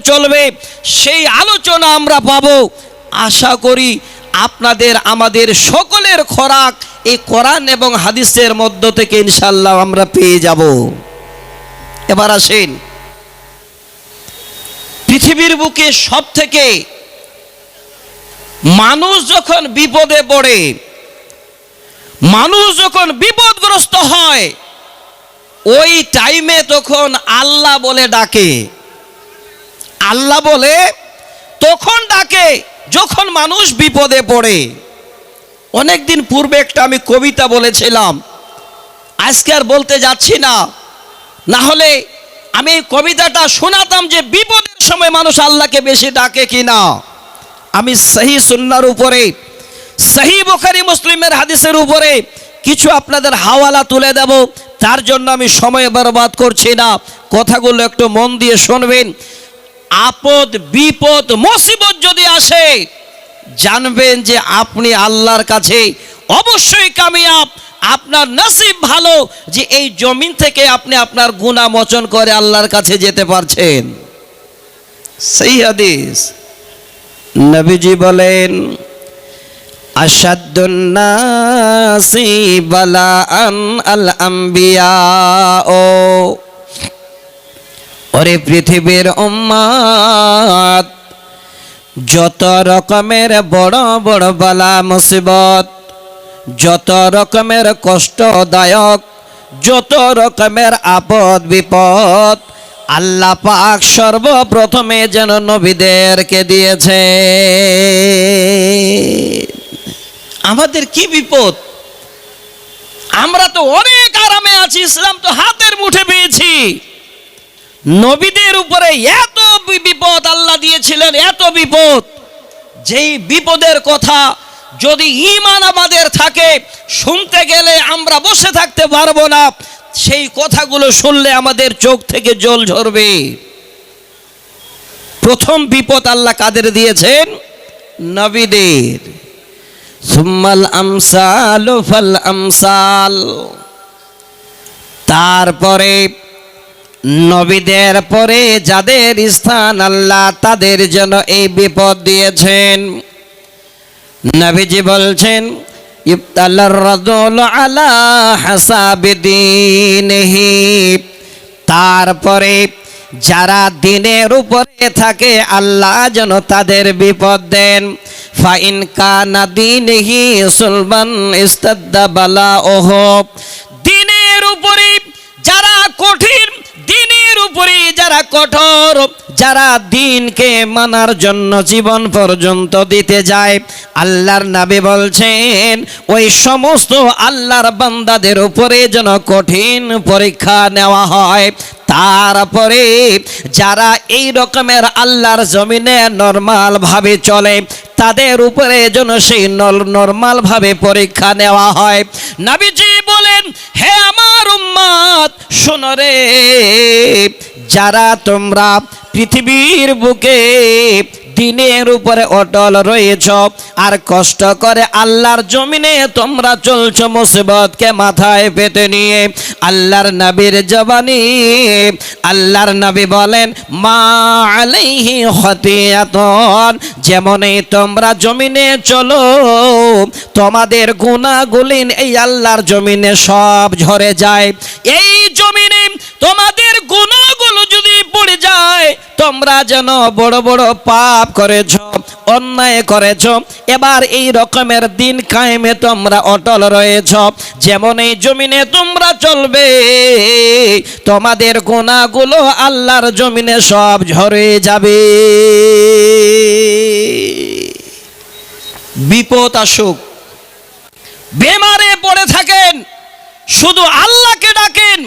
চলবে, সেই আলোচনা আমরা পাবো। আশা করি আপনাদের আমাদের সকলের খোরাক এই কোরআন এবং হাদিসের মধ্য থেকে ইনশাআল্লাহ আমরা পেয়ে যাব। এবার আসেন, পৃথিবীর বুকে সব থেকে মানুষ যখন বিপদে পড়ে, মানুষ যখন বিপদগ্রস্ত হয়, ওই টাইমে তখন আল্লাহ বলে ডাকে। আল্লাহ বলে তখন ডাকে যখন মানুষ বিপদে পড়ে। অনেকদিন পূর্বে একটা আমি কবিতা বলেছিলাম, আজকে আর বলতে যাচ্ছি না, না হলে আমি এই কবিতাটা শোনাতাম যে বিপদের সময় মানুষ আল্লাহকে বেশি ডাকে কিনা। আমি সহি সুন্নাহর উপরে, সহি বুখারী মুসলিমের হাদিসের উপরে কিছু আপনাদের হাওয়ালা তুলে দেব, তার জন্য আমি সময় বরবাদ করছি না, কথাগুলো একটু মন দিয়ে শুনবেন। আপদ বিপদ মুসিবত যদি আসে, জানবেন যে আপনি আল্লাহর কাছে অবশ্যই কামিয়াব। আপনার নসিব ভালো যে এই জমিন থেকে আপনি আপনার গুনাহ মোচন করে আল্লাহর কাছে যেতে পারছেন। সেই হাদিস নবীজি বলেন, আশাদ্দুন নাসি বালাআন আল আম্বিয়া। ওরে পৃথিবীর উম্মত, যত রকমের বড় বড় বালা মুসিবত, যত রকমের কষ্টদায়ক, যত রকমের আপদ বিপদ আল্লাহ পাক সর্বপ্রথমে যেন নবীদেরকে দিয়েছে। আমাদের কি বিপদ, আমরা তো অনেক আরামে আছি, ইসলাম তো হাতের মুঠে পেয়েছি। নবীদের উপরে এত বিপদ আল্লাহ দিয়েছিলেন, এত বিপদ, যেই বিপদের কথা যদি ঈমান আমাদের থাকে, শুনতে গেলে আমরা বসে থাকতে পারবো না। সেই কথাগুলো শুনলে আমাদের চোখ থেকে জল ঝরবে। প্রথম বিপদ আল্লাহ কাদের দিয়েছেন? নবীদের। সুম্মাল আমসাল ফাল আমসাল, তারপরে নবীদের পরে যাদের স্থান আল্লাহ তাদের জন্য এই বিপদ দিয়েছেন। নবীজি বলছেন, ইবতালার রাজুল আলা হাসাবি দীনিহি, তারপরে যারা দিনের উপরে থাকে আল্লাহ যেন তাদের বিপদ দেন। ফাইন কানা দীনিহি সুলবান ইস্তাদ্দা বালাউহু, দিনের উপরে যারা কঠিন, দিনের উপরে যারা কঠোর, যারা দিনকে মানার জন্য জীবন পর্যন্ত দিতে যায়, আল্লাহর নবী বলছেন ওই সমস্ত আল্লাহর বান্দাদের উপরে যেন কঠিন পরীক্ষা নেওয়া হয়। তারপরে যারা এই রকমের আল্লাহর জমিনে নরমাল ভাবে চলে, তাদের উপরে যেন সেই নরমাল ভাবে পরীক্ষা নেওয়া হয়। নবীজি বলেন, হে আমার উম্মত শোনো রে, যারা তোমরা পৃথিবীর বুকে দিনের উপরে অটল রয়েছ আর কষ্ট করে আল্লাহর জমিনে তোমরা চলছো মুসিবতকে মাথায় পেতে নিয়ে, আল্লাহর নবীর জবানি আল্লাহর নবী বলেন, মা আলাইহি খতিয়াতুন, যেমনই তোমরা জমিনে চলো তোমাদের গুনাহগুলি এই আল্লাহর জমিনে সব ঝরে যায়। এই জমিনে তোমাদের গুনাহগুলো যদি পড়ে যায়, তোমরা যেন বড় বড় পাপ করেছ, অন্যায় করেছ, এবার এই রকমের দিন কায়েমে তোমরা অটল রয়েছ, যেমন এই জমিনে তোমরা চলবে তোমাদের গুনাহগুলো আল্লাহর জমিনে সব ঝরে যাবে। বিপদ আসুক, বেমারে পড়ে থাকেন, শুধু আল্লাহকে ডাকেন,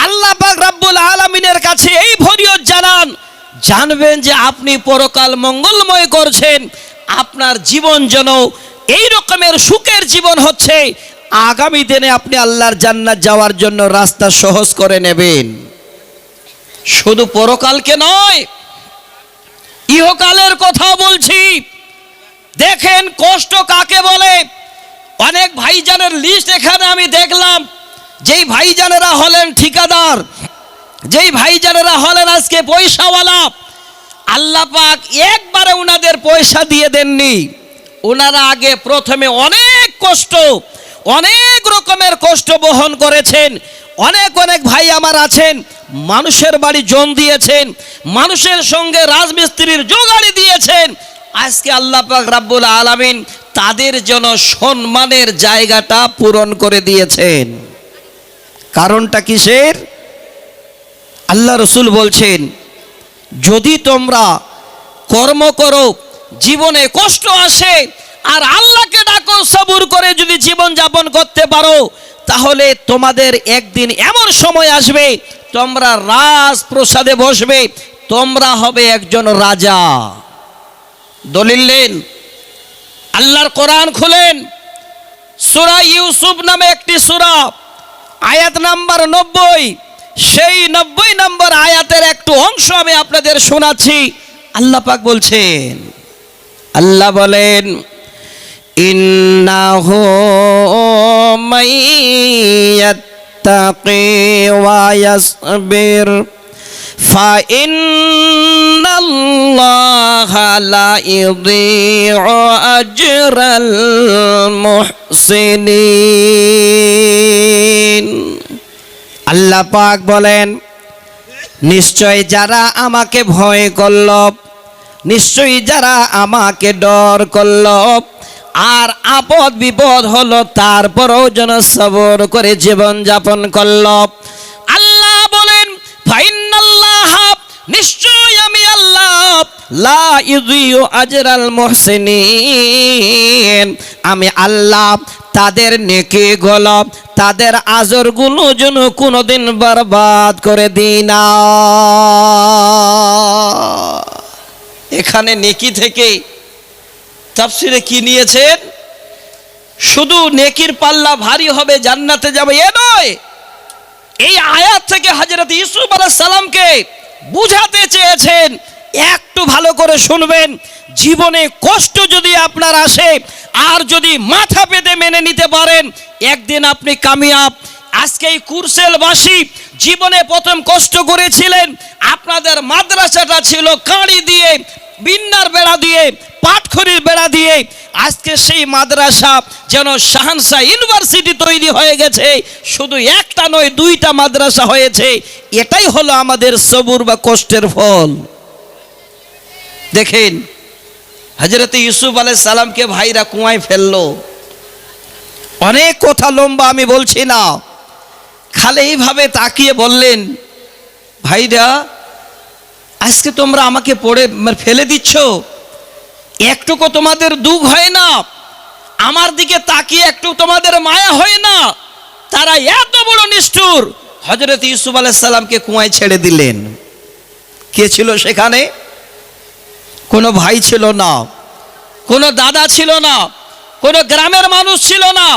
আল্লাহ পাক রব্বুল আলামিনের কাছে এই ফরিয়াদ জানান, জানবেন যে আপনি পরকাল মঙ্গলময় করছেন, আপনার জীবন যেন এই রকমের সুখের জীবন হচ্ছে, আগামী দিনে আপনি আল্লাহর জান্নাত যাওয়ার জন্য রাস্তা সহজ করে নেবেন। শুধু পরকালকে নয়, ইহকালের কথা বলছি। দেখেন কষ্ট কাকে বলে। অনেক ভাইজানের লিস্ট এখানে আমি দেখলাম, যেই ভাইজানেরা হলেন ঠিকাদার, যেই ভাইজানেরা হলেন আজকে পয়সাওয়ালা, আল্লাহ পাক একবারে উনাদের পয়সা দিয়ে দেননি। ওনারা আগে প্রথমে অনেক কষ্ট, অনেক রকমের কষ্ট বহন করেছেন। অনেক অনেক ভাই আমার আছেন, মানুষের বাড়ি জন দিয়েছেন, মানুষের সঙ্গে রাজমিস্ত্রির জোগাড়ি দিয়েছেন। আজকে আল্লাহ পাক রাব্বুল আলামিন তাদের জন্য সম্মানের জায়গাটা পূরণ করে দিয়েছেন। কারণটা কিসের? আল্লাহ রসুল বলছেন, যদি তোমরা কর্ম করো, জীবনে কষ্ট আসে, আর আল্লাহকে ডাকো, সবুর করে যদি জীবন যাপন করতে পারো, তাহলে তোমাদের একদিন এমন সময় আসবে তোমরা রাজপ্রাসাদে বসবে, তোমরা হবে একজন রাজা। দলিল নেন, আল্লাহর কোরআন খুলেন, সূরা ইউসুফ নামে একটি সূরা, আয়াত নাম্বার 90। সেই 90 নম্বর আয়াতের একটু অংশ আমি আপনাদের শোনাচ্ছি। আল্লাহ পাক বলছেন, আল্লাহ বলেন, ইন্নাহু মাইয়াত্তাকি ওয়া ইয়াসবির ফাইন্নাল্লাহা লা ইউযীউ আজরাল মুহসিনিন। আল্লাহ পাক বলেন, নিশ্চয় যারা আমাকে ভয় করল, নিশ্চয়ই যারা আমাকে ডর করল, আর আপদ বিপদ হলো তারপরও যেন সবর করে জীবন যাপন করল, আল্লাহ বলেন, ফাইন্নাল্লাহ, নিশ্চয় আমি আল্লাহ, লা ইউযীউ আজরাল মুহসিনিন, আমি আল্লাহ তাদের নেকি গুলো, তাদের আজরগুলো যেন কোনোদিন বরবাদ করে দিই না। এখানে নেকি থেকে তাফসিরে কি নিয়েছেন? শুধু নেকির পাল্লা ভারী হবে, জান্নাতে যাবে এ নয়। এই আয়াত থেকে হযরত ইউসুফ আলাইহিস সালামকে বুঝাতে চেয়েছেন, একটু ভালো করে শুনবেন। জীবনে কষ্ট যদি আপনার আসে, আর যদি মাথা পেতে মেনে নিতে পারেন, একদিন আপনি কামিয়াব। আজকে এই কুরসেলবাসী জীবনে প্রথম কষ্ট করেছিলেন। আপনাদের মাদ্রাসাটা ছিল কাঁড়ি দিয়ে, বিন্নার বেড়া দিয়ে, পাটখড়ির বেড়া দিয়ে। আজকে সেই মাদ্রাসা যেন শাহানশাহ ইউনিভার্সিটি তৈরি হয়ে গেছে। শুধু একটা নয়, 2টা মাদ্রাসা হয়েছে। এটাই হলো আমাদের সবুর বা কষ্টের ফল। দেখেন, হযরত ইউসুফ আলাইহিস সালামকে ভাইরা কুয়ায় ফেললো। অনেক কথা লম্বা, আমি বলছি না, খালি এইভাবে তাকিয়ে বললেন, ভাইরা আজকে তোমরা আমাকে পড়ে ফেলে দিচ্ছ, একটুকু তোমাদের দুঃখ হয় না? আমার দিকে তাকিয়ে একটু তোমাদের মায়া হয় না? তারা এত বড় নিষ্ঠুর, হযরত ইউসুফ আলাইহিস সালামকে কুয়ায় ছেড়ে দিলেন। কে ছিল সেখানে? কোনো ভাই ছিল না, কোনো দাদা ছিল না, কোনো গ্রামের মানুষ ছিল না,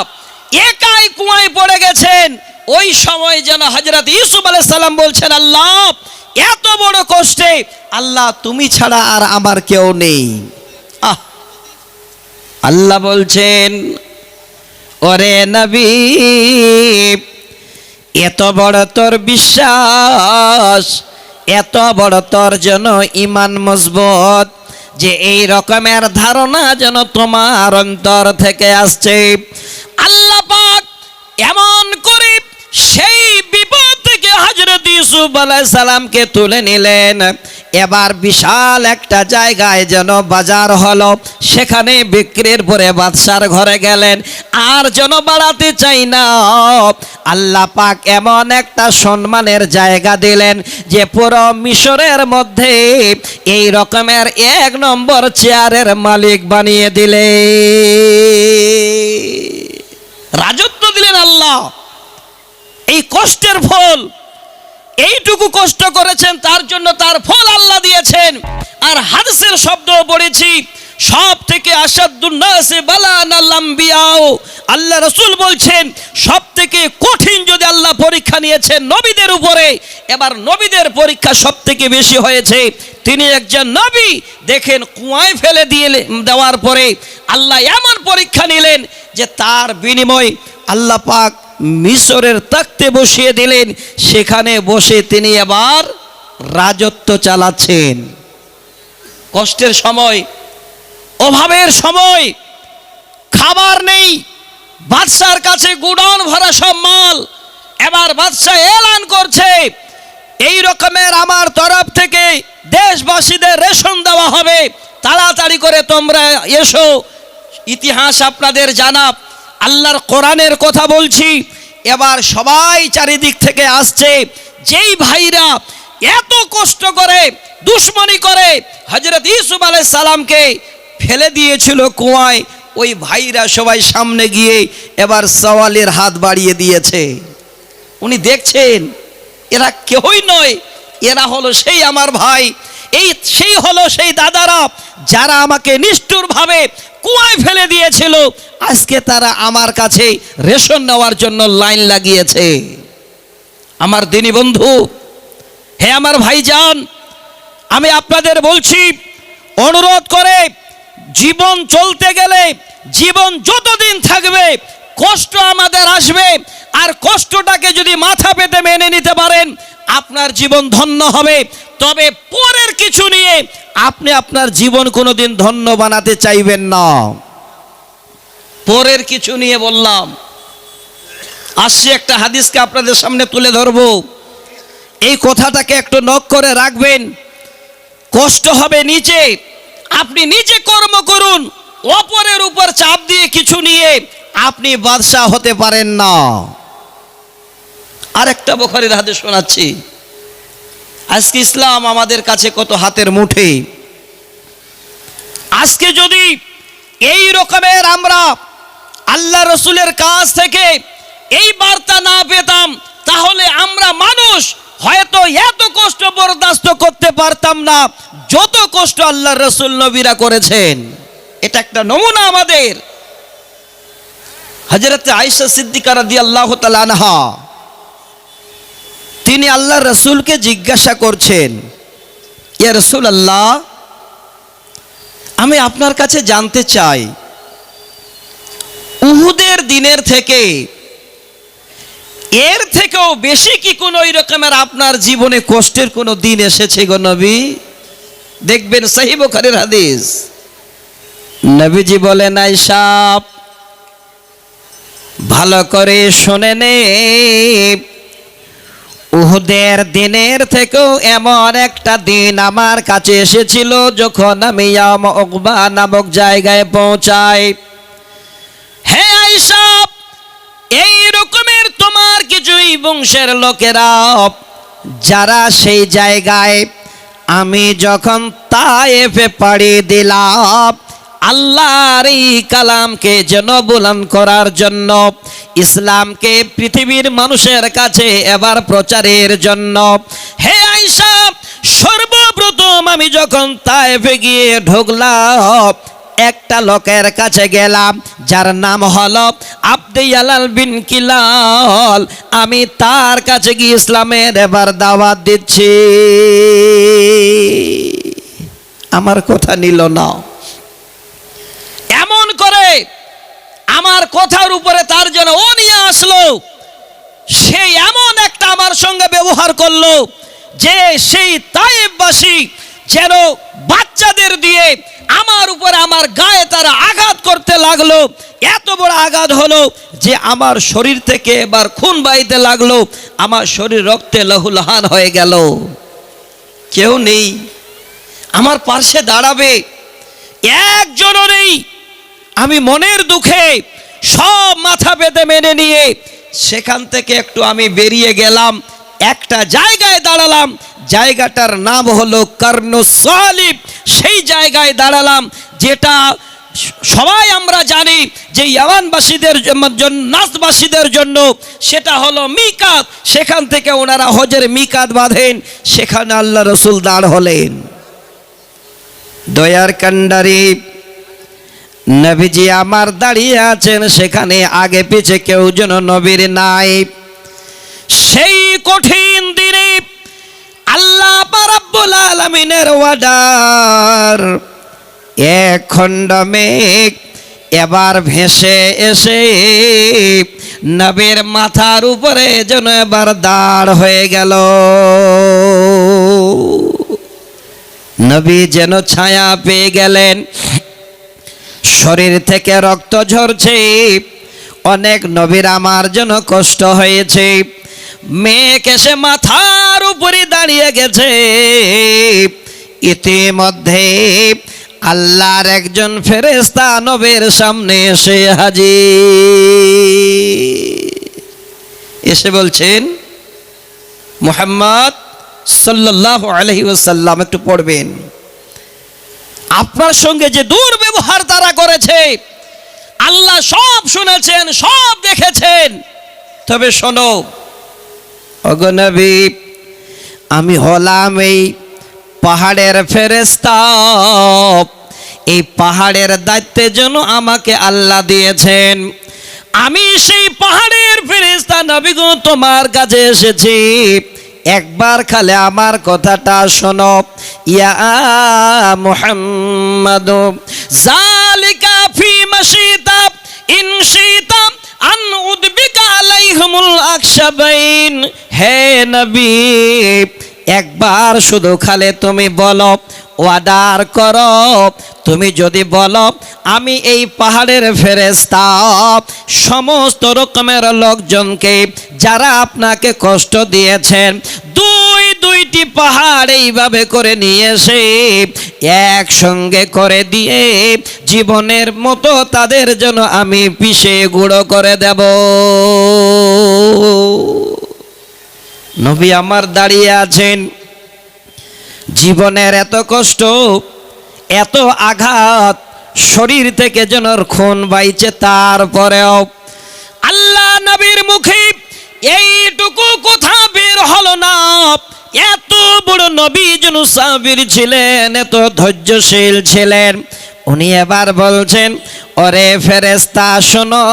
একাই কুয়ায় পড়ে গেছেন। ওই সময় যেন হযরত ইউসুফ আলাইহিস সালাম বলছেন, আল্লাহ এত বড় কষ্টে, আল্লাহ তুমি ছাড়া আর আমার কেউ নেই। আল্লাহ বলছেন, ওরে নবী, এত বড় তোর বিশ্বাস, এত বড় তোর যেন ঈমান মজবুত, যে এই রকমের ধারণা যেন তোমার অন্তর থেকে আসছে। আল্লাহ পাক এমন করে সেই বিপদ থেকে হযরত ইউসুফ আলাইহিস সালামকে তুলে নিলেন। এবার বিশাল একটা জায়গায় যেন বাজার হলো, সেখানে বিক্রির পরে বাদশার ঘরে গেলেন। আর যেন বাড়াতে চাই না, আল্লাহ পাক এমন একটা সম্মানের জায়গা দিলেন যে পুরো মিশরের মধ্যে এই রকমের 1 নম্বর চেয়ারের মালিক বানিয়ে দিলে, রাজত্ব দিলেন আল্লাহ। এই কষ্টের ফল, এইটুকু কষ্ট করেছেন তার জন্য তার ফল আল্লাহ দিয়েছেন। আর হাদিসের শব্দ পড়েছি, সব থেকে আসাদুন নাসি বালান আল আম্বিয়া, আল্লাহ রাসূল বলছেন সব থেকে কঠিন যদি আল্লাহ পরীক্ষা নিয়েছেন নবীদের উপরে, এবার নবীদের পরীক্ষা সব থেকে বেশি হয়েছে। তিনি একজন নবী, দেখেন কুয়ায় ফেলে দিয়ে দেওয়ার পরে আল্লাহ এমন পরীক্ষা নিলেন যে তার বিনিময় আল্লাহ পাক মিশরের তাখতে বসিয়ে দিলেন। সেখানে বসে তিনি এবার রাজত্ব চালাচ্ছেন। কষ্টের সময়, অভাবের সময়, খাবার নেই, বাদশার কাছে গুডাউন ভরা সব মাল। এবার বাদশা এলান করছে, এই রকমের আমার তরফ থেকে দেশবাসীদের রেশন দেওয়া হবে, তাড়াতাড়ি করে তোমরা এসো। ইতিহাস আপনাদের জানা, আল্লাহর কোরআনের কথা বলছি। এবার সবাই চারিদিক থেকে আসছে। যেই ভাইরা এত কষ্ট করে দুশ্মনী করে হযরত ইউসুফ আলাইহিস সালামকে ফেলে দিয়েছিল কুয়ায়, ওই ভাইরা সবাই সামনে গিয়ে এবার সওয়ালের হাত বাড়িয়ে দিয়েছে। উনি দেখছেন এরা কেউই নয়, এরা হলো সেই আমার ভাই, সেই হলো সেই দাদারা যারা আমাকে নিষ্ঠুরভাবে কুয়ায় ফেলে দিয়েছিল। আজকে তারা আমার কাছে রেশন নেওয়ার জন্য লাইন লাগিয়েছে। আমার দিনী বন্ধু, হে আমার ভাইজান, আমি আপনাদের বলছি, অনুরোধ করে, জীবন চলতে গেলে, জীবন যতদিন থাকবে কষ্ট আমাদের আসবে। আর কষ্টটাকে যদি মাথা পেতে মেনে নিতে পারেন, আপনার জীবন ধন্য হবে। তবে পরের কিছু নিয়ে আপনি আপনার জীবন কোনোদিন ধন্য বানাতে চাইবেন না। পরের কিছু নিয়ে বললাম, আসছে একটা হাদিসকে আপনাদের সামনে তুলে ধরব। এই কথাটাকে একটু নক করে রাখবেন। কষ্ট হবে নিচে, আপনি নিজে কর্ম করুন, অপরের উপর চাপ দিয়ে কিছু নিয়ে আপনি বাদশা হতে পারেন না। আরেকটা বুখারীর হাদিস শোনাচ্ছি। আজকে ইসলাম আমাদের কাছে কত হাতের মুঠে। আজকে যদি এই রকমের আমরা আল্লাহ রসুলের কাছ থেকে এই বার্তা না পেতাম, তাহলে আমরা মানুষ হয়তো এত কষ্ট বরদাস্ত করতে পারতাম না যত কষ্ট আল্লাহ রসুল নবীরা করেছেন। এটা একটা নমুনা আমাদের। হযরত আয়েশা সিদ্দিকা রাদিয়াল্লাহু তাআলা আনহা, তিনি আল্লাহ রসুলকে জিজ্ঞাসা করছেন, ইয়া রাসূলুল্লাহ, আমি আপনার কাছে জানতে চাই, উহুদের দিনের থেকে এর থেকেও বেশি কি কোন ওই রকমের আপনার জীবনে কষ্টের কোনো দিন এসেছে গো নবী? দেখবেন সহিহ বুখারীর হাদিস। নবীজি বলেন, আয়েশা ভালো করে শুনে নে, উহুদের দিনের থেকেও এমন একটা দিন আমার কাছে এসেছিল যখন আমি ইয়াম উকবা নামক জায়গায় পৌঁছাই। হে আয়েশা, এই রকমের তোমার কিছুই বংশের লোকেরা যারা সেই জায়গায় আমি যখন তায়েফে পাড়ি দিলাম আল্লাহর এই কালামকে যেন বুলন্দ করার জন্য, ইসলামকে পৃথিবীর মানুষের কাছে এবার প্রচারের জন্য। হে আয়েশা, সর্বপ্রথম আমি যখন তায়েফে গিয়ে ঢুকলাম, একটা লোকের কাছে গেলাম যার নাম হলো আব্দুল্লাহ বিন কিলাল। আমি তার কাছে গিয়ে ইসলামের এবার দাওয়াত দিচ্ছি। আমার কথা নিল না, এমন করে আমার কথার উপরে তার জন্য ও নিয়ে আসলো। সে এমন একটা আমার সঙ্গে ব্যবহার করলো যে সেই তায়েফবাসী যেন বাচ্চাদের দিয়ে আমার উপরে, আমার গায়ে তারা আঘাত করতে লাগলো। এত বড় আঘাত হলো যে আমার শরীর থেকে এবার খুন বাইতে লাগলো, আমার শরীর রক্তে লহুলহান হয়ে গেল। কেউ নেই আমার পাশে দাঁড়াবে, একজনও নেই। আমি মনের দুঃখে সব মাথা পেতে মেনে নিয়ে সেখান থেকে একটু আমি বেরিয়ে গেলাম, একটা জায়গায় দাঁড়ালাম। জায়গাটার নাম হলো কারনুস সালিব। সেই জায়গায় দাঁড়ালাম, যেটা সবাই আমরা জানি যে ইয়ামানবাসীদের জন্য, নাসবাসীদের জন্য সেটা হলো মিকাত। সেখান থেকে ওনারা হজের মিকাত বাঁধেন। সেখানে আল্লাহ রসুল দাঁড় হলেন। দয়ার কান্ডারি নবীজি আমার দাঁড়িয়ে আছেন, সেখানে আগে পিছে কেউ যেন নবীর নাই। সেই কঠিন দিনে আল্লাহ রাব্বুল আলামিনের ওয়াদার এক খণ্ড মেঘ এবার ভেসে এসে নবীর মাথার উপরে যেন এবার দাঁড় হয়ে গেল। নবী যেন ছায়া পেয়ে গেলেন, শরীর থেকে রক্ত ঝরছে। অনেক নবীর আমার জন্য কষ্ট হয়েছে। মেঘ এসে মাথার উপরে দাঁড়িয়ে গেছে। ইতিমধ্যে আল্লাহর একজন ফেরেশতা নবীর সামনে এসে হাজির। এসে বলছেন, মুহাম্মদ সাল্লাল্লাহু আলাইহি ওয়াসাল্লাম, একটু পড়বেন, আপনার সঙ্গে যে দুর্ব্যবহার তারা করেছে আল্লাহ সব শুনেছেন, সব দেখেছেন। তবে শোনো ওগো নবী, আমি হলাম এই পাহাড়ের ফেরেশতা। এই পাহাড়ের দায়িত্বের জন্য আমাকে আল্লাহ দিয়েছেন। আমি সেই পাহাড়ের ফেরেশতা নবী গো, তোমার কাছে এসেছি। একবার খালে আমার কথাটা শোনো। ইয়া মুহাম্মাদ যালিকা ফি মাশিতা ইন শিতা আন উদবিকা আলাইহিমুল আকশাবাইন। হে নবী, একবার শুধু খালে তুমি বলো, ওয়াদার করো, তুমি যদি বলো আমি এই পাহাড়ের ফেরেশতা সমস্ত রকমের লোকজনকে যারা আপনাকে কষ্ট দিয়েছেন দুইটি পাহাড় এইভাবে করে নিয়ে এসে একসঙ্গে করে দিয়ে জীবনের মতো তাদের জন্য আমি পিষে গুঁড়ো করে দেব। নবী আমার দাঁড়িয়ে আছেন। জীবনের এত কষ্ট, এত আঘাত, শরীর থেকে যেন খুন বাইছে, তারপরেও আল্লাহ নবীর মুখে এইটুকু কথা বের হলো না। এত বড় নবী যেন সাবির ছিলেন, এত ধৈর্যশীল ছিলেন। উনি এবার বলছেন, ওরে ফেরেশতা শোনো,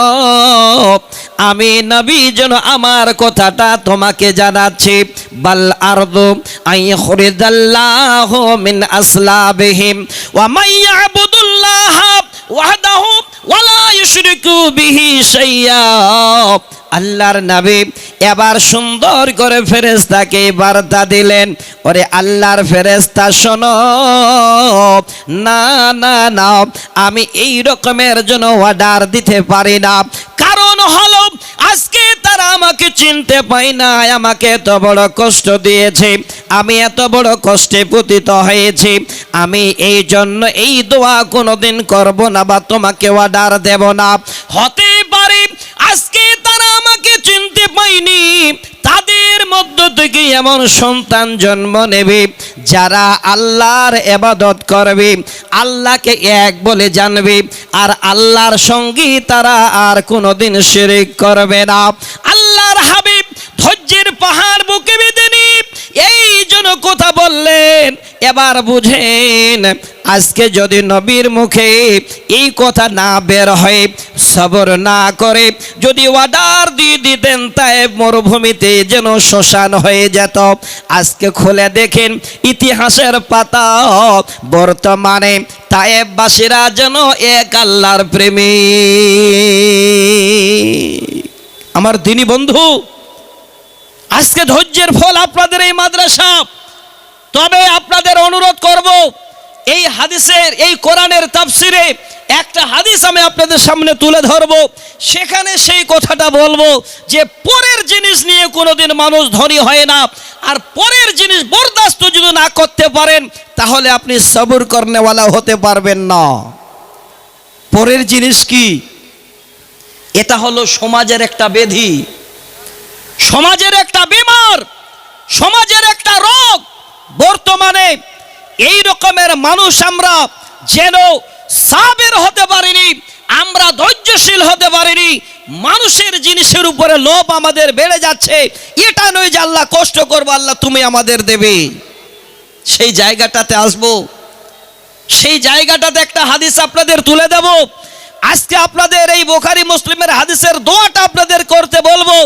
আমি নবী যেন আমার কথাটা তোমাকে জানাচ্ছি। বাল আরদু আইখরিদাল্লাহু মিন আসলাবিহিম ওয়া মাইয়াবুদুল্লাহ ওয়াহদাহু ওয়া লা ইউশরিকু বিহি শাইয়্যা। আল্লাহর নবী এবার সুন্দর করে ফেরেশতাকে বার্তা দিলেন, ওরে আল্লাহর ফেরেশতা শোনো, না না না, আমি এই রকমের জন্য অর্ডার দিতে পারি না। কারণ হলো আজকে তারা আমাকে চিনতে পায় না, আমাকে এত বড় কষ্ট দিয়েছে, আমি এত বড় কষ্টে পতিত হয়েছি। আমি এই জন্য এই দোয়া কোনোদিন করব না বা তোমাকে অর্ডার দেব না। হতে পারে আজকে তারা আমাকে চিনতে পায়নি, তাদের মধ্য থেকে এমন সন্তান জন্ম নেবে যারা আল্লাহর ইবাদত করবে, আল্লাহকে এক বলে জানবে, আর আল্লাহর সঙ্গে তারা আর কোনোদিন শিরক করবে না। আল্লাহর হাবিব ধৈর্যের পাহাড় বুকে বেঁধে নিয়ে এই জন্য কথা বললেন। এবার বুঝেন, আজকে যদি নবীর মুখে এই কথা না বের হয়, সবর না করে যদি অর্ডার দিয়ে দিতেন তায়েব মরুভূমিতে যেন শ্মশান হয়ে যেত। আজকে খুলে দেখেন ইতিহাসের পাতা, বর্তমানে তায়েববাসীরা যেন এক আল্লাহর প্রেমী। আমার দিনী বন্ধু, আজকে ধৈর্যের ফল আপনাদের এই মাদ্রাসা। তবে আপনাদের অনুরোধ করব, এই হাদিসের, এই কোরআনের তাফসিরে একটা হাদিস আমি আপনাদের সামনে তুলে ধরব। সেখানে সেই কথাটা বলবো যে পরের জিনিস নিয়ে কোনোদিন মানুষ ধনী হয় না। আর পরের জিনিস বরদাস্ত যদি না করতে পারেন তাহলে আপনি সবর করনেওয়ালা হতে পারবেন না। পরের জিনিস কি? এটা হলো সমাজের একটা ব্যাধি, সমাজের একটা বিমার, সমাজের একটা রোগ। বর্তমানে এই রকমের মানুষ আমরা যেন সাবির হতে পারিনি, আমরা ধৈর্যশীল হতে পারিনি। মানুষের জিনিসের উপরে লোভ আমাদের বেড়ে যাচ্ছে। এটা নয় যে আল্লাহ কষ্ট করবো, আল্লাহ তুমি আমাদের দেবে। সেই জায়গাটাতে আসবো, সেই জায়গাটাতে একটা হাদিস আপনাদের তুলে দেব। আজকে আপনাদের এই বুখারী মুসলিমের হাদিসের দোয়াটা আপনাদের করতে বলবো।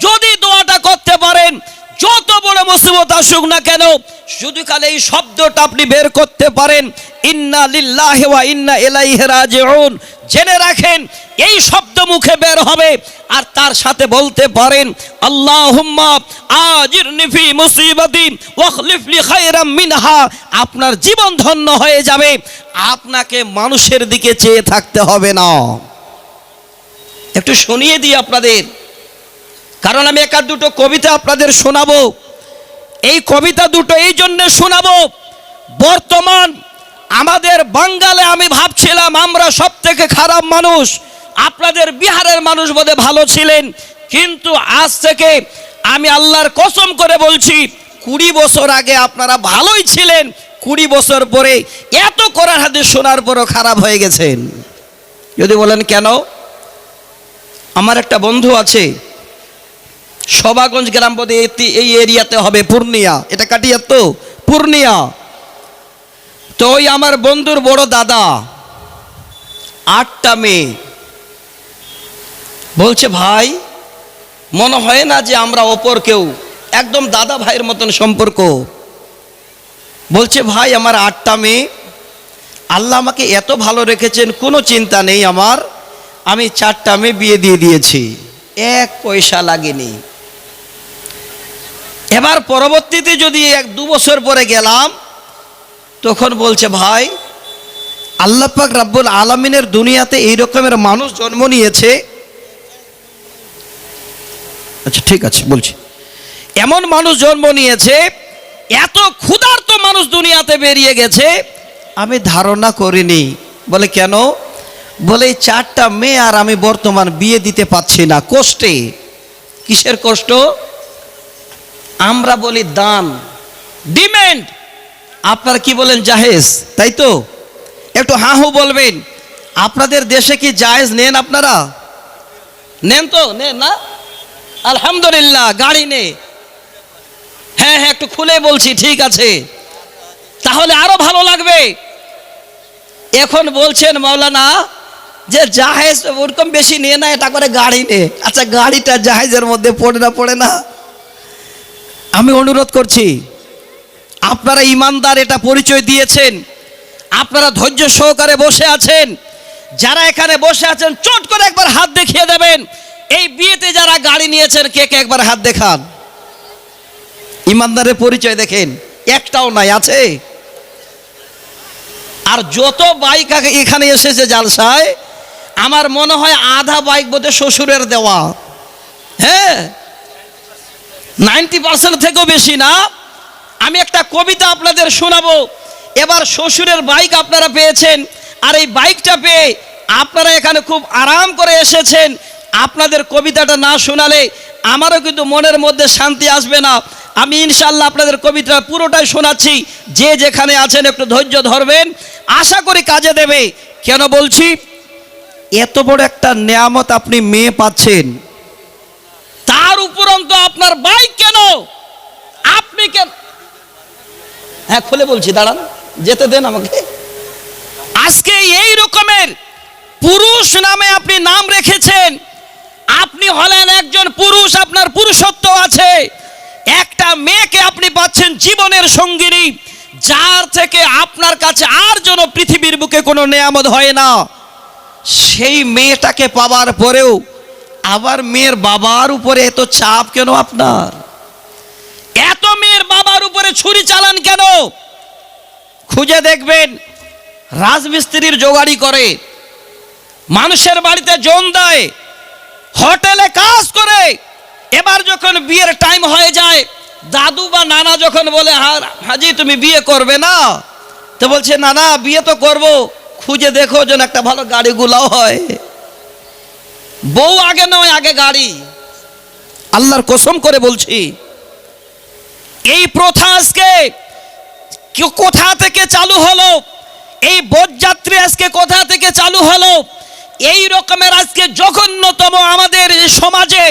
যদি দোয়াটা করতে পারেন, যত বড় মুসিবত আসুক না কেন, শুধু খালি এই শব্দটা আপনি বের করতে পারেন, ইন্না লিল্লাহি ওয়া ইন্না ইলাইহি রাজিউন, জেনে রাখেন এই শব্দ মুখে বের হবে, আর তার সাথে বলতে পারেন আল্লাহুম্মা আজিরনি ফি মুসিবাতি ওয়াখলিফ লি খায়রাম মিনহা। আপনার জীবন ধন্য হয়ে যাবে, আপনাকে মানুষের দিকে চেয়ে থাকতে হবে না। একটু শুনিয়ে দিই আপনাদের, কারণ আমি একা দুটো কবিতা আপনাদের শোনাবো। এই কবিতা দুটো এই জন্য শোনাবো, বর্তমান আমাদের বাঙালে আমি ভাবছিলাম আমরা সব থেকে খারাপ মানুষ, আপনাদের বিহারের মানুষ বোধহয় ভালো ছিলেন, কিন্তু আজ থেকে আমি আল্লাহর কসম করে বলছি 20 বছর আগে আপনারা ভালোই ছিলেন, 20 বছর পরে এত কোরআন হাদিস শোনার পরও খারাপ হয়ে গেছেন। যদি বলেন কেন? আমার একটা বন্ধু আছে, সবাগঞ্জ গ্রাম বোধ এই এরিয়াতে হবে, পূর্ণিয়া, এটা কাটিয়ার তো পূর্ণিয়া। তো ওই আমার বন্ধুর বড় দাদা 8টা মেয়ে, বলছে ভাই মনে হয় না যে আমরা অপর কেউ, একদম দাদা ভাইয়ের মতন সম্পর্ক। বলছে ভাই আমার 8টা মেয়ে, আল্লাহ আমাকে এত ভালো রেখেছেন, কোনো চিন্তা নেই আমার, আমি 4টা মেয়ে বিয়ে দিয়ে দিয়েছি, 1 পয়সা লাগেনি। এবার পরবর্তীতে যদি 1-2 বছর পরে গেলাম, তখন বলছে ভাই আল্লাহ পাক রাব্বুল আলামিনের দুনিয়াতে এই রকমের মানুষ জন্ম নিয়েছে। আচ্ছা ঠিক আছে বলছি, এমন মানুষ জন্ম নিয়েছে, এত ক্ষুধার্ত মানুষ দুনিয়াতে বেরিয়ে গেছে, আমি ধারণা করিনি। বলে কেন? বলে 4টা মেয়ে আর আমি বর্তমান বিয়ে দিতে পাচ্ছি না, কষ্টে। কিসের কষ্ট? আমরা বলি দান, ডিমান্ড, আপনারা কি বলেন? জাহেজ, তাই তো? একটু হাহু বলবেন। আপনাদের দেশে কি জায়েজ নেন? আপনারা নেন তো? নেন না? আলহামদুলিল্লাহ। গাড়ি নে? হ্যাঁ হ্যাঁ, একটু খুলে বলছি, ঠিক আছে, তাহলে আরো ভালো লাগবে। এখন বলছেন মাওলানা যে জাহেজ ওরকম বেশি নিয়ে না, এটা করে গাড়ি নে। আচ্ছা গাড়িটা জাহেজের মধ্যে পড়ে না? পড়ে না। আমি অনুরোধ করছি, আপনারা ইমানদার, এটা পরিচয় দিয়েছেন, আপনারা ধৈর্য সহকারে বসে আছেন, যারা এখানে বসে আছেন চট করে একবার হাত দেখিয়ে দেবেন। এই বিয়েতে যারা গাড়ি নিয়েছেন কে কে একবার হাত দেখান। ইমানদারের পরিচয় দেখেন, একটাও নাই, আছে? আর যত বাইক এখানে এসেছে জালসায়, আমার মনে হয় আধা বাইক বোধহয় শ্বশুরের দেওয়া। হ্যাঁ, 90% থেকেও বেশি না। আমি একটা কবিতা আপনাদের শোনাবো। এবার শ্বশুরের বাইক আপনারা পেয়েছেন, আর এই বাইকটা পেয়ে আপনারা এখানে খুব আরাম করে এসেছেন। আপনাদের কবিতাটা না শোনালে আমারও কিন্তু মনের মধ্যে শান্তি আসবে না। আমি ইনশাআল্লাহ আপনাদের কবিতা পুরোটাই শোনাচ্ছি, যে যেখানে আছেন একটু ধৈর্য ধরবেন, আশা করি কাজে দেবে। কেন বলছি? এত বড় একটা নেয়ামত আপনি মেয়ে পাচ্ছেন, তার উপরন্তু আপনার বাইক কেন? আপনি কেন? হ্যাঁ খুলে বলছি, দাঁড়ান, যেতে দেন আমাকে। আজকে এই রকমের পুরুষ নামে আপনি নাম রেখেছেন, আপনি হলেন একজন পুরুষ, আপনার পুরুষত্ব আছে। একটা মেয়েকে আপনি পাচ্ছেন জীবনের সঙ্গিনী, যার থেকে আপনার কাছে আর যেন পৃথিবীর বুকে কোনো নেয়ামত হয় না। সেই মেয়েটাকে পাওয়ার পরেও আবার মেয়ের বাবার উপরে এত চাপ কেন আপনার? এত মেয়ের বাবার উপরে ছুরি চালান কেন? খুঁজে দেখবেন, রাজমিস্ত্রির জোগাড়ি করে, মানুষের বাড়িতে জন দেয়, হোটেলে কাজ করে। এবার যখন বিয়ের টাইম হয়ে যায়, দাদু বা নানা যখন বলে হাজি তুমি বিয়ে করবে না, তো বলছে না না বিয়ে তো করব, খুঁজে দেখো যেন একটা ভালো গাড়িগুলাও হয়। বউ আগে নয়, আগে গাড়ি। আল্লাহর কসম করে বলছি, এই প্রথা আজকে কোথা থেকে চালু হলো? এই বরযাত্রী আজকে কোথা থেকে চালু হলো? এই রকমের আজকে জঘন্যতম আমাদের সমাজে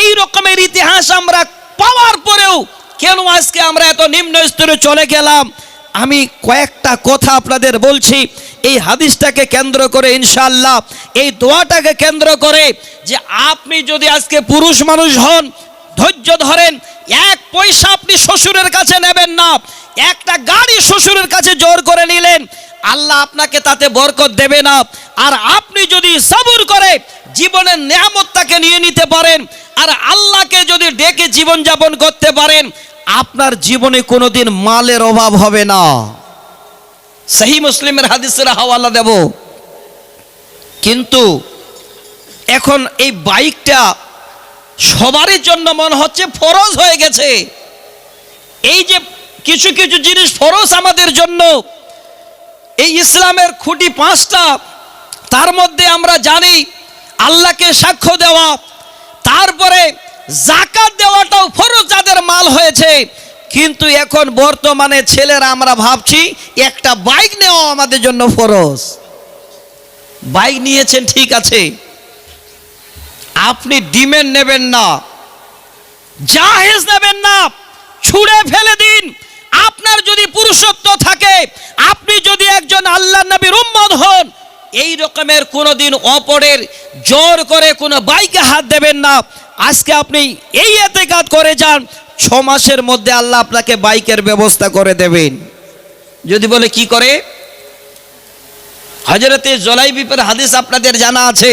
এই রকমের ইতিহাস আমরা পাওয়ার পরেও কেন আজকে আমরা এত নিম্ন স্তরে চলে গেলাম? আমি কয়েকটা কথা আপনাদের বলছি, এই হাদিসটাকে কেন্দ্র করে ইনশাআল্লাহ, এই দোয়াটাকে কেন্দ্র করে, যে আপনি যদি আজকে পুরুষ মানুষ হন, ধৈর্য ধরেন, এক পয়সা আপনি শ্বশুরের কাছে নেবেন না। একটা গাড়ি শ্বশুরের কাছে জোর করে নিলেন, আল্লাহ আপনাকে তাতে বরকত দেবে না। আর আপনি যদি সবর করে জীবনের নিয়ামতটাকে নিয়ে নিতে পারেন, আর আল্লাহকে যদি ডেকে জীবন যাপন করতে পারেন, আপনার জীবনে কোনোদিন মালের অভাব হবে না। সহি মুসলিমের হাদিসের হাওয়ালা দেব। কিন্তু এখন এই বাইকটা সবারই জন্য মনে হচ্ছে ফরজ হয়ে গেছে। এই যে কিছু কিছু জিনিস ফরজ আমাদের জন্য, এই ইসলামের খুঁটি পাঁচটা, তার মধ্যে আমরা জানি আল্লাহকে সাক্ষ্য দেওয়া, তারপরে যাকাত দেওয়াটাও ফরজ যাদের মাল হয়েছে। কিন্তু এখন বর্তমানে ছেলেরা আমরা ভাবছি একটা বাইক নেওয়া আমাদের জন্য ফরজ। বাইক নিয়েছেন ঠিক আছে, আপনি ডিমেন্ড নেবেন না, জাহেজ নেবেন না, ছুঁড়ে ফেলে দিন। আপনার যদি পুরুষত্ব থাকে, আপনি যদি একজন আল্লাহর নবীর উম্মত হন, এই রকমের কোনোদিন অপরের জোর করে কোনো বাইকে হাত দেবেন না। আজকে আপনি এই এতেকাদ করে যান, 6 মাসের মধ্যে আল্লাহ আপনাকে বাইকের ব্যবস্থা করে দেবেন। যদি বলে কি করে, হযরতে জুলাইবিবের হাদিস আপনাদের জানা আছে,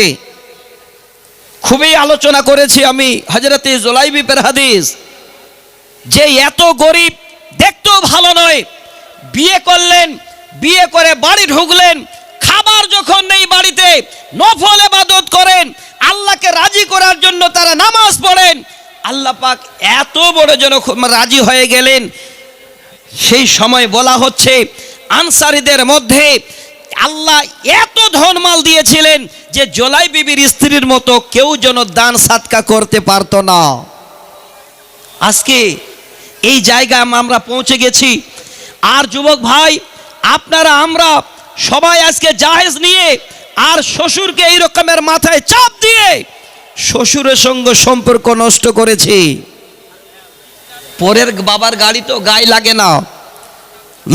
খুবই আলোচনা করেছি আমি হযরতে জুলাইবিবের হাদিস, যে এত গরিব, দেখতেও ভালো নয়, বিয়ে করলেন, বিয়ে করে বাড়ি ঢুকলেন, খাবার যখন নেই বাড়িতে, নফল ইবাদত করেন, আল্লাহকে রাজি করার জন্য তারা নামাজ পড়েন, আল্লাহ পাক এত বড় যেন রাজি হয়ে গেলেন। সেই সময় বলা হচ্ছে আনসারীদের মধ্যে আল্লাহ এত ধনমাল দিয়েছিলেন যে জুলাই বিবির স্ত্রীর মতো কেউ যেন দান সাদকা করতে পারতো না। আজকে এই জায়গায় আমরা পৌঁছে গেছি। আর যুবক ভাই, আপনারা আমরা সবাই আজকে জাহেজ নিয়ে আর শ্বশুরকে এই রকমের মাথায় চাপ দিয়ে শ্বশুরের সঙ্গে সম্পর্ক নষ্ট করেছি। পরের বাবার গাড়ি তো গায়ে লাগে না,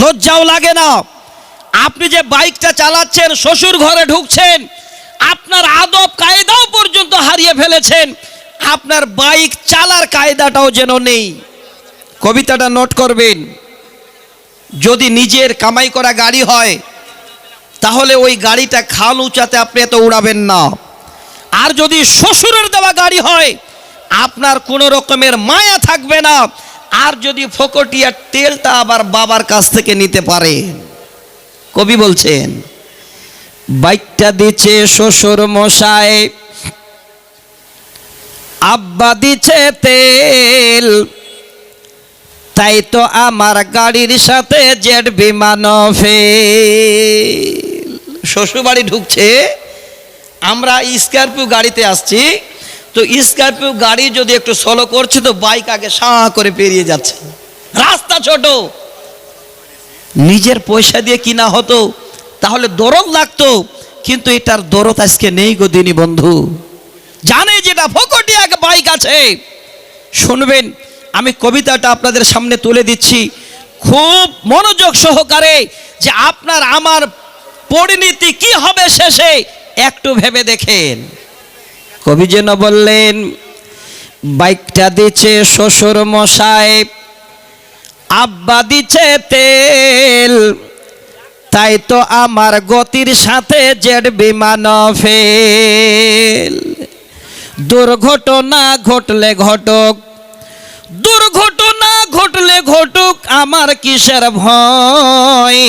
লজ্জাও লাগে না। আপনি যে বাইকটা চালাচ্ছেন, শ্বশুর ঘরে ঢুকছেন, আপনার আদব কায়দাও পর্যন্ত হারিয়ে ফেলেছেন, আপনার বাইক চালার কায়দাটাও যেন নেই। কবিতাটা নোট করবেন। যদি নিজের কামাই করা গাড়ি হয়, তাহলে ওই গাড়িটা খাল উঁচাতে আপনি এত উড়াবেন না। আর যদি শ্বশুরের দেওয়া গাড়ি হয়, আপনার কোনো রকমের মায়া থাকবে না। আর যদি ফকটিয়া তেলটা আবার বাবার কাছ থেকে নিতে পারেন। কবি বলছেন, বাইকটা দিচ্ছে শ্বশুর মশাই, আব্বা দিচ্ছে তেল, তাই তো আমার গাড়ির সাথে জেট বিমান ফেল। শ্বশুর বাড়ি ঢুকছে, আমরা স্করপিও গাড়িতে আসছি, তো স্করপিও গাড়ি যদি একটু স্লো করছে তো বাইক আগে সাঁ করে পেরিয়ে যাচ্ছে, রাস্তা ছোট। নিজের পয়সা দিয়ে কিনা হতো তাহলে দরদ লাগতো, কিন্তু এটার দরদ আজকে নেই গো দিনী বন্ধু। জানে যেটা ফকটিয়া বাইক আছে। শুনবেন, আমি কবিতাটা আপনাদের সামনে তুলে দিচ্ছি খুব মনোযোগ সহকারে, যে আপনার আমার পরিণতি কি হবে শেষে একটু ভেবে দেখেন। কবি যেন বললেন, বাইকটা দিচ্ছে শ্বশুর মশাই, আব্বা দিচ্ছে তেল, তাই তো আমার গতির সাথে জেট বিমান ফেল। দুর্ঘটনা ঘটলে ঘটুক, দুর্ঘটনা ঘটলে ঘটুক, আমার কিসের ভয়,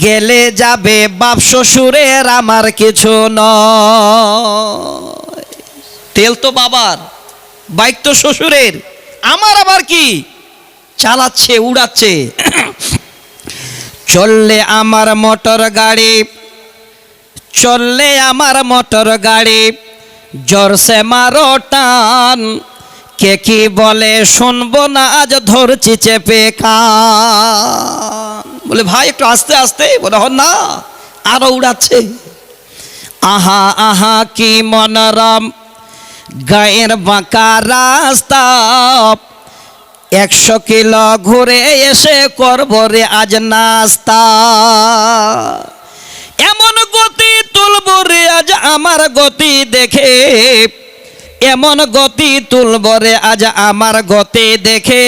গেলে যাবে বাপ শ্বশুরের, আমার কিছু নয়। তেল তো বাবার, বাইক তো শ্বশুরের, আমার আবার কি? চালাচ্ছে, উড়াচ্ছে। চললে আমার মোটর গাড়ি, চললে আমার মোটর গাড়ি, জোরসে মারো টান, কে কি বলে শুনবো না, আজ ধরছি চেপে কান। বলে ভাই একটু আস্তে আস্তে, বলে হন না, আরো উড়াচ্ছে। আহা আহা কি মনোরম গায়ের বাঁকা রাস্তা, 100 কিলো ঘুরে এসে করবো রে আজ নাস্তা, এমন গতি তুলবো রে আজ আমার গতি দেখে, এমন গতি তুলবরে আজ আমার গতি দেখে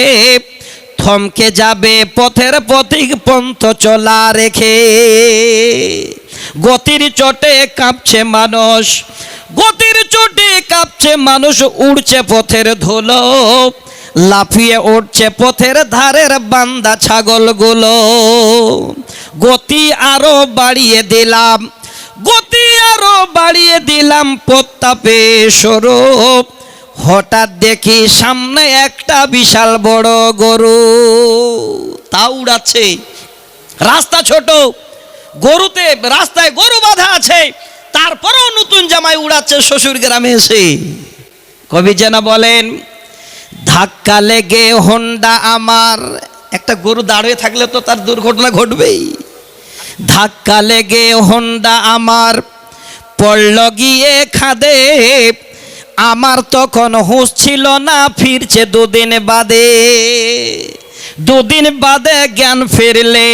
থমকে যাবে পথের পথিক পন্থ চলা রেখে। গতির চোটে কাঁপছে মানুষ, গতির চোটে কাঁপছে মানুষ, উড়ছে পথের ধুলো, লাফিয়ে উঠছে পথের ধারের বান্দা ছাগলগুলো। গতি আরো বাড়িয়ে দিলাম, গতি আরো বাড়িয়ে দিলাম প্রতাপে স্বরূপ, হঠাৎ দেখি সামনে একটা বিশাল বড় গরু, তা উড়াচ্ছে। রাস্তা ছোট, গরুতে রাস্তায় গরু বাঁধা আছে, তারপরেও নতুন জামাই উড়াচ্ছে শ্বশুর গ্রামে এসে। কবি যেন বলেন, ধাক্কা লেগে হোন্ডা আমার, একটা গরু দাঁড়িয়ে থাকলে তো তার দুর্ঘটনা ঘটবেই। ধাক্কা লেগে হোন্ডা আমার পড়ল গিয়ে খাদে, আমার তখন হুঁশ ছিল না, ফিরছে দুদিন বাদে। দুদিন বাদে জ্ঞান ফিরলে,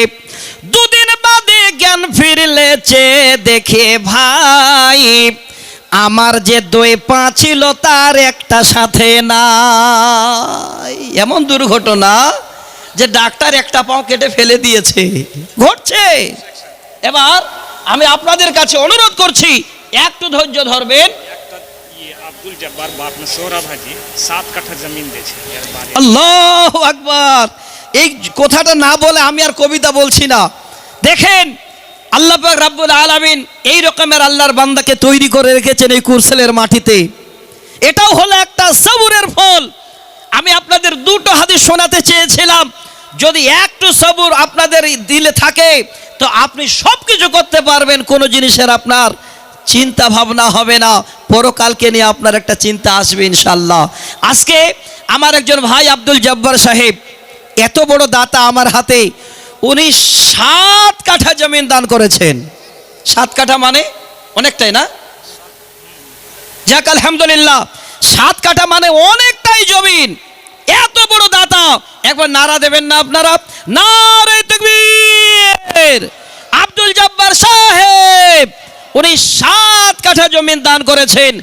দুদিন বাদে জ্ঞান ফিরলে চেয়ে দেখে ভাই, আমার যে দুই পা ছিল তার একটা সাথে নাই। এমন দুর্ঘটনা যে ডাক্তার একটা পাও কেটে ফেলে দিয়েছে, ঘটছে। এবার আমি আপনাদের কাছে অনুরোধ করছি, একটু ধৈর্য ধরবেন। আব্দুল জব্বার বাপ में सोहरा भाजी 7 কাঠা জমিন দিয়েছে। আল্লাহু আকবার। এই কথাটা না বলে আমি আর কবিতা বলছি না। দেখেন আল্লাহ পাক রব্বুল আলামিন এই রকমের আল্লাহর বান্দাকে তৈরি করে রেখেছেন এই কুরসেলের মাটিতে। এটাও হলো একটা সবুরের ফল। আমি আপনাদের দুটো হাদিস শোনাতে চেয়েছিলাম, যদি একটু সবুর আপনাদের দিলে থাকে তো আপনি সব কিছু করতে পারবেন, কোনো জিনিসের আপনার চিন্তা ভাবনা হবে না, পরকালকে নিয়ে আপনার একটা চিন্তা আসবে ইনশাল্লাহ। আজকে আমার একজন ভাই আব্দুল জব্বার সাহেব, এত বড় দাতা আমার হাতে, উনি 7 কাঠা জমিন দান করেছেন। 7 কাঠা মানে অনেকটাই না? যাক আলহামদুলিল্লাহ, 7 কাঠা মানে অনেকটাই জমিন। এত বড় দাতা, একবার নারা দেবেন না আপনারা? নারে তাকবীর। আব্দুল জব্বার সাহেব উনি 7 কাঠা জমিন দান করেছেন।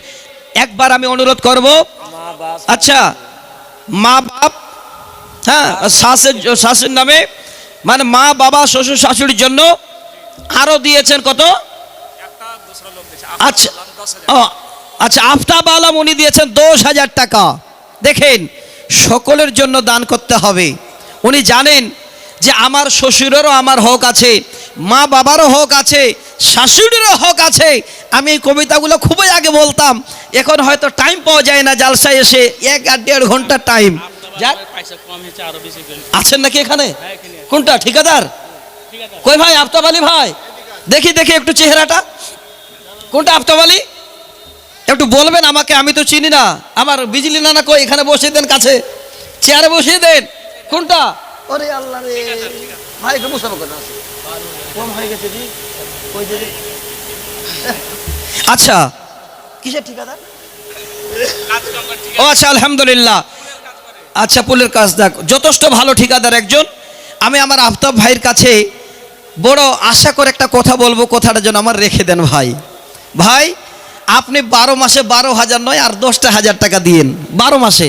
একবার আমি অনুরোধ করব, আচ্ছা মা বাপ, হ্যাঁ শাশুর নামে, মানে মা বাবা শ্বশুর শাশুড়ির জন্য আরো দিয়েছেন কত? আচ্ছা আচ্ছা, আফতাব আলম উনি দিয়েছেন 10,000 টাকা। দেখেন, সকলের জন্য দান করতে হবে। উনি জানেন যে আমার শ্বশুরেরও আমার হক আছে, মা বাবারও হক আছে, শাশুড়িরও হক আছে। আমি এই কবিতাগুলো খুবই আগে বলতাম, এখন হয়তো টাইম পাওয়া যায় না জালসায় এসে, 1-1.5 ঘন্টার টাইম। আছেন নাকি এখানে? কোনটা ঠিকাদার? কই ভাই? আফতাব আলী ভাই, দেখি দেখি একটু চেহারাটা। কোনটা আফতাব আলী? একটু বলবেন আমাকে, আমি তো চিনি না। আমার বিজলি নানা কই? এখানে বসিয়ে দেন, কাছে চেয়ারে বসিয়ে দেন। কোনটা? ওরে আল্লাহ রে ভাই, একটু মুসাফা করে আছে, কম হয়ে গেছে জি। কই দিদি? আচ্ছা, কিসের ঠিকাদার? ও আচ্ছা, আলহামদুলিল্লাহ। আচ্ছা, পুলের কাজ দেখ, যথেষ্ট ভালো ঠিকাদার একজন। আমি আমার আফতাব ভাইয়ের কাছে বড় আশা করে একটা কথা বলবো, কথাটা যেন আমার রেখে দেন ভাই। ভাই, আপনি 12 মাসে 12,000 নয় আর 10,000 টাকা দিয়েন 12 মাসে।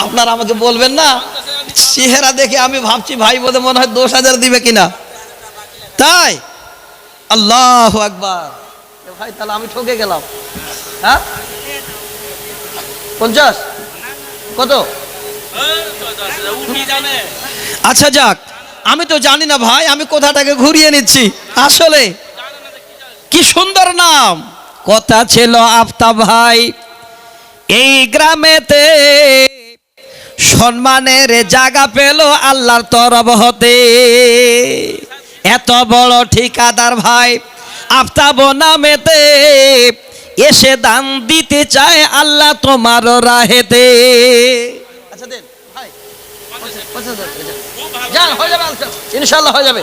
আপনার আমাকে বলবেন না? চেহারা দেখে আমি ভাবছি ভাই বোধ মনে হয় 10,000 দিবে কিনা। তাই? আল্লাহু আকবার। ভাই তাহলে আমি ঠকে গেলাম। হ্যাঁ, 50 কত? আচ্ছা যাক, আমি তো জানি না ভাই, আমি কথাটাকে ঘুরিয়ে নিচ্ছি। আসলে কি সুন্দর নাম। কথা ছিল আফতাব ভাই এই গ্রামেতে সম্মানের জায়গা পেল আল্লাহর তরফ হতে। এত বড় ঠিকাদার ভাই আফতাব নামেতে এসে দান দিতে চায় আল্লাহ তোমার রাহেতে। আচ্ছা দেন ভাই, যান, হয়ে যাবে ইনশাআল্লাহ, হয়ে যাবে।